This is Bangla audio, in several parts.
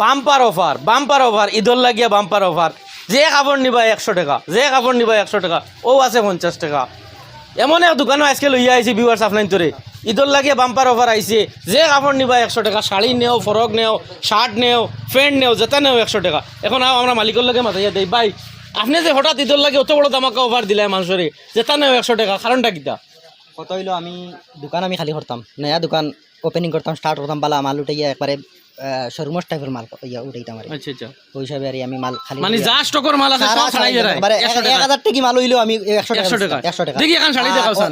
বাম্পার অফার ঈদর লাগিয়া বাম্পার অফার। যে কাপড় নিবা 100 টাকা, যে কাপড় নিবা 100 টাকা, ও আছে 50 টাকা। এমন এক দোকানও আজকে লইয়া আইছি ভিউয়ার্স আপনার তোরে, ঈদর লাগিয়া বাম্পার অফার আইছে। যে কাপড় নিবা 100 টাকা, শাড়ি নেও, ফরক নেও, শার্ট নেও, প্যান্ট নেও, যেটা নেও 100 টাকা। এখন আমরা মালিকের লগে মাথাইয়া দেই, ভাই আপনি যে হঠাৎ ঈদর লাগে অত বড় দামাকা অফার দিলাই মানুষরে, যেটা নেও 100 টাকা, কারণটা কিটা? কত হইলো আমি দোকান আমি খালি করতাম, নয়া দোকান ওপেনিং করতাম, স্টার্ট করতাম, বালা মাল উঠাইয়া একবারে শোরুমস টাইপের মাল ইয়া উঠাইতাম আর আচ্ছা আচ্ছা, ওই হিসাবে আর আমি মাল খালি মানে যা স্টকের মাল আছে সব ছাড়াই যায় 1000 টাকা মাল হইলো আমি 100 টাকা 100 টাকা দেখি এখন শাড়ি দেখাও সান।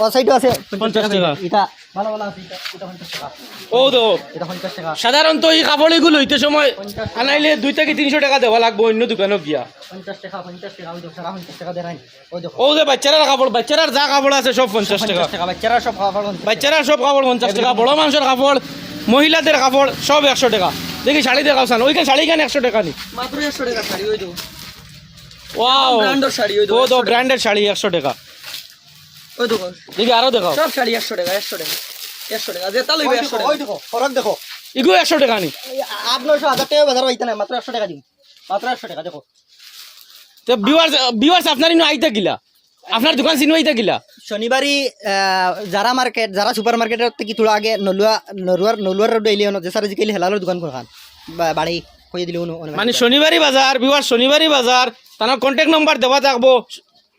ও সাইডও আছে 50 টাকা। এটা ভালো ভালো আছে, এটা 50 টাকা, ও দো এটা 50 টাকা। সাধারণত এই কাপড়গুলো হইতে সময় আনাইলে 2 থেকে 300 টাকা দেওয়া লাগবে অন্য দোকানে গিয়া। 50 টাকা ওই দেখো 50 টাকা দেন। ওই দেখো ও যে বাচ্চারার কাপড়, বাচ্চারার যা কাপড় আছে সব 50 টাকা। 50 টাকা বাচ্চারা সব খাবার বাচ্চারার সব কাপড় 50 টাকা, বড় মানুষের কাপড়, মহিলাদের কাপড় সব 100 টাকা। দেখি শাড়ি দেখাও সান, ওইখানে শাড়ি কেন 100 টাকা নি? মাত্র 100 টাকা শাড়ি ওই দেখো। ওয়াও, ব্র্যান্ডের শাড়ি ওই ও তো ব্র্যান্ডেড শাড়ি 100 টাকা। ওই দেখো দেখি আরো দেখাও, সব শাড়ি 100 টাকা 100 টাকা 100 টাকা যেটা লইবে 100 টাকা। ওই দেখো ফরক দেখো, ইগো 100 টাকা নি। 800 1000 টাকা বাজার হইতা না, মাত্র 100 টাকা দিন, মাত্র 100 টাকা দেখো। তো ভিউয়ার্স আপনার ইনো আইতা গিলা, আপনার দোকান চিনো আইতা গিলা। শনিবারই যারা মার্কেট, যারা সুপার মার্কেটের থেকে থোড়া আগে নলুয়ার রোড এলিয়ন যে সারা জিকাইলে হেলালোর দোকান খান বাড়ি কইয়ে দিলে মানে শনিবারই বাজার, ভিউয়ার্স শনিবারই বাজার। তার কন্ট্যাক্ট নাম্বার দেওয়া থাকবো,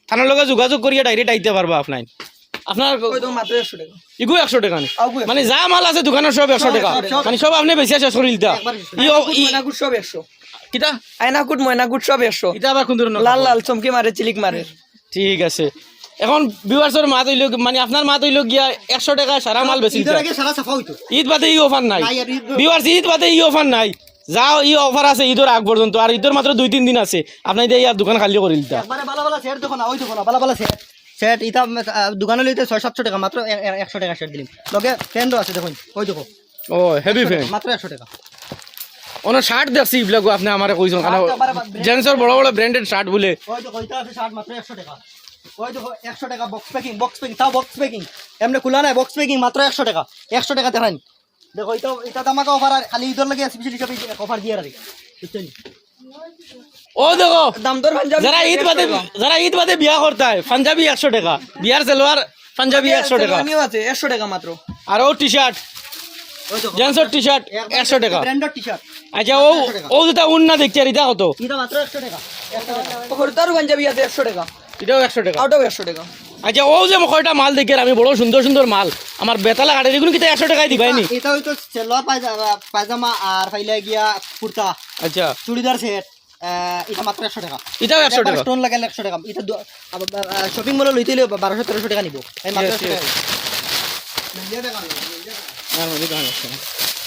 থানার লগে যোগাযোগ করিয়া ডাইরেক্ট আইতে পারবা আপনার। আপনার মাত্র 100 টাকা ইগো 100 টাকা নি, মানে যা মাল আছে দোকানের সব 100 টাকা, মানে সব আপনি বেশি শেষ করে দিতা। ময়নাগুট সব 100, কিটা আয়নাকুট ময়নাকুট সব 100, এটা আবার কোন ধরনের লাল লাল চমকি মারে চিলিক মারে। ঠিক আছে, এখন ভিউয়ার্সের মাত হইল, মানে আপনার মাত হইল গিয়া 100 টাকা সারা মাল বেশি ঈদের আগে সারা সাফা হইতো। ঈদ বাদে ই অফার নাই নাই, আর ঈদ ভিউয়ার্স, ঈদ বাদে ই অফার নাই। যাও ই অফার আছে ঈদের আগ পর্যন্ত, আর ঈদের মাত্র 2-3 দিন আছে। আপনি দিয়ে ইয়ার দোকান খালি করে দিতা। একবারে বালা বালা সেট দেখো না, ওই দেখো না বালা বালা সেট সেট ইটা দোকানে লইতে 600-700 টাকা, মাত্র 100 টাকা সেট দিলাম। লগে ফ্যানও আছে দেখুন, ওই দেখো ও হেভি ফ্যান, মাত্র 100 টাকা। অন শার্ট দেখছি ইবলাগো আপনি আমারে কইছেন, কারণ জেন্টসের বড় বড় ব্র্যান্ডেড শার্ট বলে। ওই দেখো এটা আছে শার্ট মাত্র 100 টাকা। ওই দেখো 100 টাকা বক্স প্যাকিং তাও বক্স প্যাকিং, এমনি খোলা নাই, বক্স প্যাকিং মাত্র 100 টাকা। 100 টাকা দেখান দেখো, এটা দামাকা অফার, আর খালি ঈদের লাগে স্পেশাল হিসাবে অফার দিয়ে রাখি, বুঝছেন? ও দেখো দাম দর পাঞ্জাবি যারা ঈদ বাদে বিয়া করতে হয়, পাঞ্জাবি 100 টাকা, বিয়ার সালোয়ার পাঞ্জাবি 100 টাকা, আমিও আছে 100 টাকা মাত্র। আর ও টি শার্ট, ওই দেখো জেন্টসের টি শার্ট 100 টাকা। ব্র্যান্ডেড টি-শার্ট আচ্ছা ও যেটা উন্না দেখছি আর এটা কত? এটা মাত্র 100 টাকা। 100 টাকা হরতারু পাঞ্জাবি আছে 100 টাকা, এটাও 100 টাকা। আউটও 100 টাকা। আচ্ছা ও যে কয়টা মাল দেখি আমি, বড় সুন্দর সুন্দর মাল, আমার বেতালা কাটে, এগুলো কিন্তু 100 টাকায় দিবাইনি? এটা হইতো সালোয়ার পায়জামা আর ফাইলা গিয়া কুর্তা, আচ্ছা চুড়িদার সেট, এটা মাত্র 100 টাকা। এটাও 100 টাকা। স্টোন লাগালে 100 টাকা। এটা শপিং মলে লইতে 1200-1300 টাকা নিব, এই মাত্র 100 টাকা।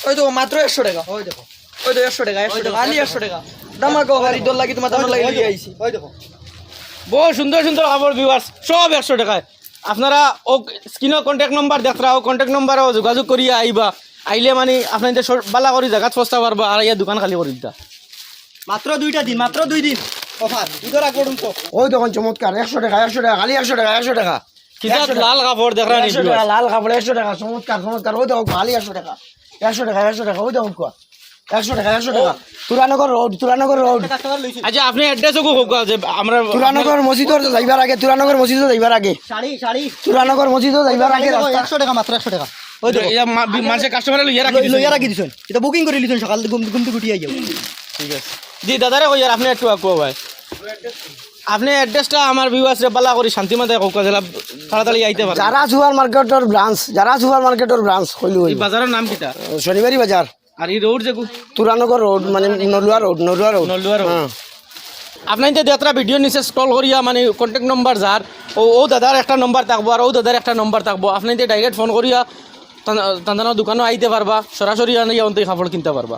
ওই তো মাত্র 100 টাকা। ওই দেখো, ওই তো 100 টাকা, 100 টাকা আলি 100 টাকা দামাকা অফার ঈদের লাগি তোমার দাম লাগি লই আইছি। ওই দেখো বহু সুন্দর সুন্দর কাপড় ভিউয়ার্স, সব 100 টাকায়। আপনারা ও স্ক্রিনে কন্ট্যাক্ট নাম্বার দেখরা, ও কন্ট্যাক্ট নাম্বারও যোগাযোগ করিয়া আইবা, আইলে মানে আপনাদের বালা করে জায়গা সস্তা পারবা, আর ইয়া দোকান খালি করে দিতা। মাত্র 2টা দিন, মাত্র 2 দিন অফার ঈদের আগ পর্যন্ত। ওই দেখুন চমৎকার 100 টাকা 100 টাকা খালি 100 টাকা 100 টাকা কিতাব লাল কাপড় দেখরা নি 100 টাকা লাল কাপড় 100 টাকা চমৎকার চমৎকার। ওই দেখো খালি 100 টাকা 100 টাকা 100 টাকা। ওই দেখুন 100 টাকা 100 টাকা। তুরানগর রোড কাস্টমার লইছি। আচ্ছা আপনি অ্যাড্রেসও হোক যে আমরা তুরানগর মসজিদর যাইবার আগে, তুরানগর মসজিদও যাইবার আগে, শাড়ি তুরানগর মসজিদও যাইবার আগে রাস্তা। 100 টাকা, মাত্র 100 টাকা। ওই দেখো মানুষের কাস্টমার লইয়া রাখি দিছেন, এটা বুকিং করে লিছেন, সকাল ঘুম থেকে উঠিয়া যাও। ঠিক আছে জি দাদারে কই, আর আপনি একটু আকো ভাই, আপনি অ্যাড্রেসটা আমার ভিউয়ার্সরে বালা করি শান্তি মাথায় কোকা জেলা তাড়াতাড়ি আইতে পারে। যারা সুপার মার্কেটের ব্রাঞ্চ কইলো এই বাজারের নাম কিটা? শনিবারই বাজার। আর এই রোড যে তুরানগর রোড মানে নলুয়া রোড নলুয়া রোড। আপনার যে যাত্রা ভিডিও নিচে স্ক্রল করিয়া মানে কন্ট্যাক্ট নম্বর যার, ও দাদার একটা নম্বর থাকবো, আর ও দাদার একটা নম্বর থাকবো, আপনি ডাইরেক্ট ফোন করিয়া তান্দানা দোকানও আইতে পারবা, সরাসরি আনিয়া অন্তে কাপড় কিনতে পারবা।